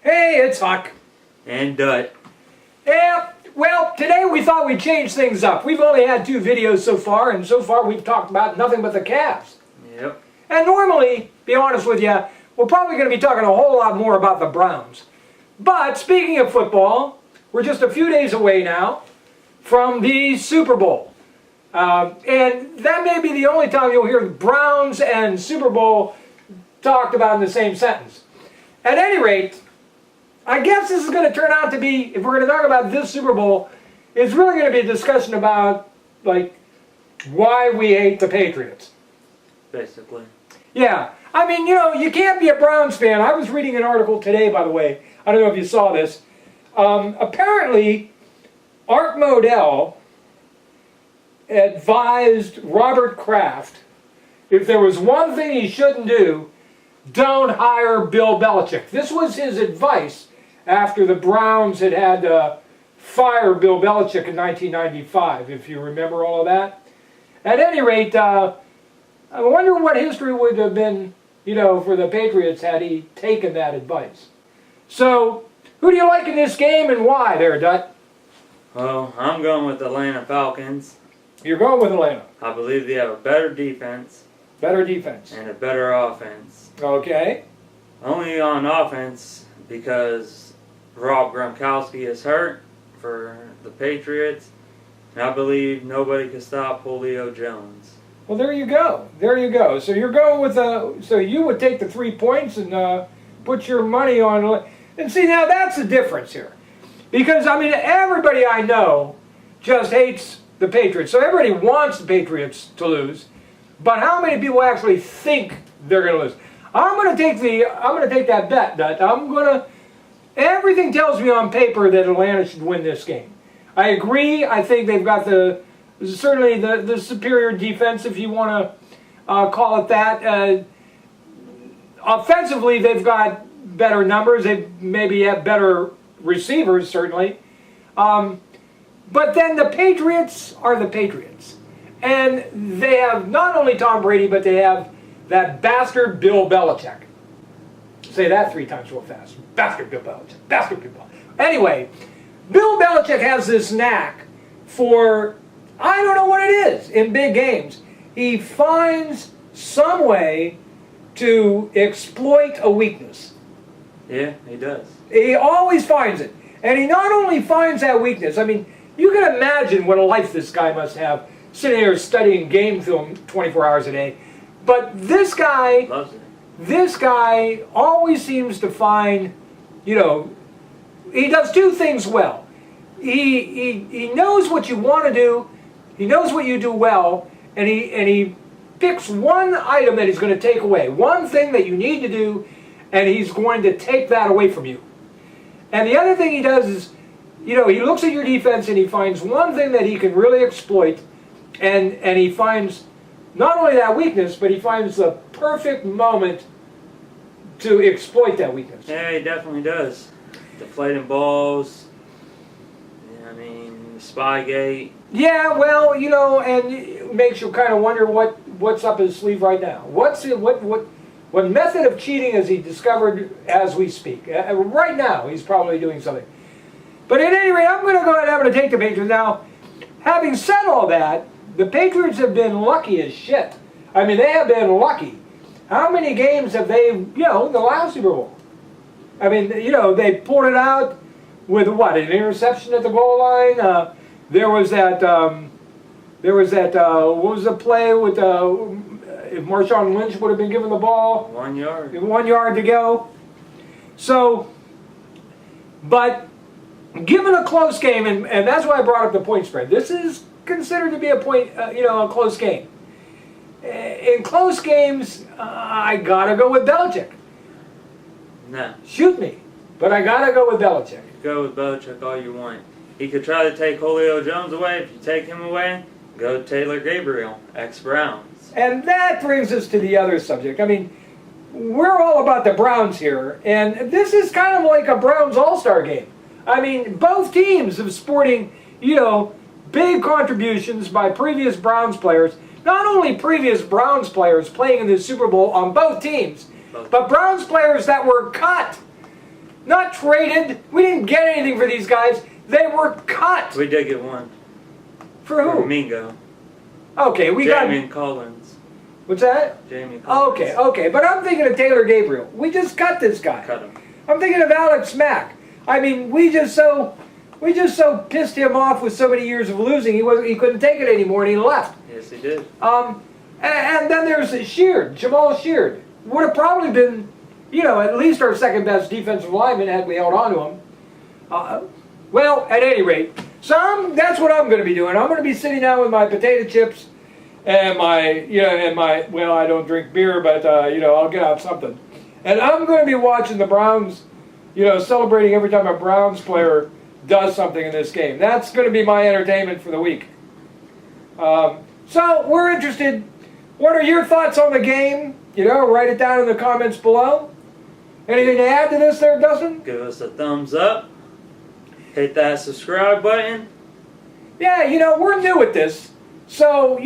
Hey, it's Huck. And Dut. Yeah, well, today we thought we'd change things up. We've only had 2 videos so far, and so far we've talked about nothing but the Cavs. Yep. And normally, be honest with you, we're probably going to be talking a whole lot more about the Browns. But speaking of football, we're just a few days away now from the Super Bowl. And that may be the only time you'll hear the Browns and Super Bowl talked about in the same sentence. At any rate, I guess this is going to turn out to be, if we're going to talk about this Super Bowl, it's really going to be a discussion about, like, why we hate the Patriots. Basically. Yeah. I mean, you know, you can't be a Browns fan. I was reading an article today, by the way. I don't know if you saw this. Apparently, Art Modell advised Robert Kraft, if there was one thing he shouldn't do, don't hire Bill Belichick. This was his advice after the Browns had to fire Bill Belichick in 1995, if you remember all of that. At any rate, I wonder what history would have been, you know, for the Patriots had he taken that advice. So, who do you like in this game and why there, Dut? Well, I'm going with the Atlanta Falcons. You're going with Atlanta. I believe they have a better defense. Better defense. And a better offense. Okay. Only on offense because Rob Gronkowski is hurt for the Patriots. And I believe nobody can stop Julio Jones. Well, there you go. There you go. So you're going with so you would take the 3 points and put your money on. And see, now that's the difference here. Because, I mean, everybody I know just hates the Patriots. So everybody wants the Patriots to lose. But how many people actually think they're going to lose? I'm going to take that bet. That everything tells me on paper that Atlanta should win this game. I agree. I think they've got certainly the superior defense, if you want to call it that. Offensively, they've got better numbers. They maybe have better receivers, certainly. But then the Patriots are the Patriots. And they have not only Tom Brady, but they have that bastard Bill Belichick. Say that 3 times real fast. Bastard Bill Belichick. Bastard Bill Belichick. Anyway, Bill Belichick has this knack for, I don't know what it is, in big games. He finds some way to exploit a weakness. Yeah, he does. He always finds it. And he not only finds that weakness, I mean, you can imagine what a life this guy must have, sitting here studying game film 24 hours a day. But this guy, loves it. This guy always seems to find, you know, he does 2 things well. He knows what you want to do, he knows what you do well, and he picks one item that he's going to take away, one thing that you need to do, and he's going to take that away from you. And the other thing he does is, you know, he looks at your defense and he finds one thing that he can really exploit, and he finds not only that weakness, but he finds the perfect moment to exploit that weakness. Yeah, he definitely does. Deflating balls. I mean, Spygate. Yeah, well, you know, and it makes you kind of wonder what's up his sleeve right now. What method of cheating has he discovered as we speak? Right now, he's probably doing something. But at any rate, I'm going to go ahead and I'm going to take the Patriots. Now, having said all that, the Patriots have been lucky as shit. I mean, they have been lucky. How many games have they, you know, the last Super Bowl? I mean, you know, they pulled it out with what, an interception at the goal line? There was that, what was the play with, if Marshawn Lynch would have been given the ball? 1 yard. 1 yard to go. So, but given a close game, and that's why I brought up the point spread. This is considered to be a close game. In close games, I gotta go with Belichick. No. Shoot me, but I gotta go with Belichick. Go with Belichick all you want. He could try to take Julio Jones away. If you take him away, go Taylor Gabriel, ex-Browns. And that brings us to the other subject. I mean, we're all about the Browns here, and this is kind of like a Browns all-star game. I mean, both teams have sporting, you know, big contributions by previous Browns players. Not only previous Browns players playing in the Super Bowl on both teams, but Browns players that were cut. Not traded. We didn't get anything for these guys. They were cut. We did get one. For who? Mingo. Okay, we got... Jamie Collins. What's that? Jamie Collins. Okay. But I'm thinking of Taylor Gabriel. We just cut this guy. Cut him. I'm thinking of Alex Mack. I mean, we just so pissed him off with so many years of losing. He couldn't take it anymore, and he left. Yes, he did. And then there's Sheard, Jamal Sheard. Would have probably been, at least our second best defensive lineman had we held on to him. Well, at any rate, that's what I'm going to be doing. I'm going to be sitting down with my potato chips and well, I don't drink beer, but I'll get out something. And I'm going to be watching the Browns, celebrating every time a Browns player does something in this game. That's going to be my entertainment for the week. So we're interested. What are your thoughts on the game? Write it down in the comments below. Anything to add to this there, Dustin? Give us a thumbs up. Hit that subscribe button. Yeah, we're new at this. So,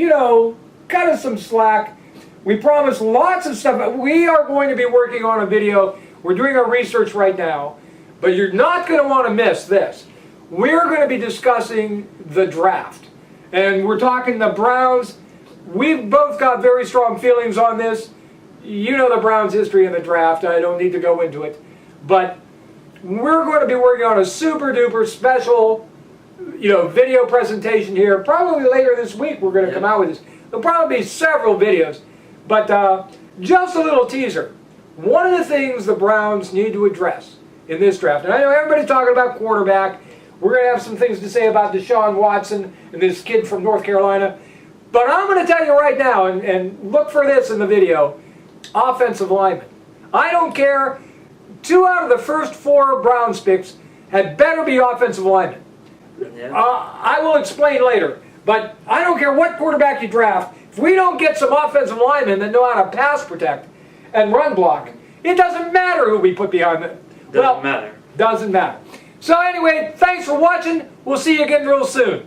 cut us some slack. We promise lots of stuff. We are going to be working on a video. We're doing our research right now. But you're not going to want to miss this. We're going to be discussing the draft. And we're talking the Browns. We've both got very strong feelings on this. You know the Browns' history in the draft. I don't need to go into it. But we're going to be working on a super duper special, video presentation here. Probably later this week we're going to come out with this. There'll probably be several videos. But just a little teaser. One of the things the Browns need to address in this draft, and I know everybody's talking about quarterback. We're going to have some things to say about Deshaun Watson and this kid from North Carolina. But I'm going to tell you right now, and look for this in the video, offensive lineman. I don't care. 2 out of the first 4 Browns picks had better be offensive linemen. Yeah. I will explain later. But I don't care what quarterback you draft. If we don't get some offensive linemen that know how to pass protect and run block, it doesn't matter who we put behind them. Doesn't matter. Doesn't matter. So anyway, thanks for watching. We'll see you again real soon.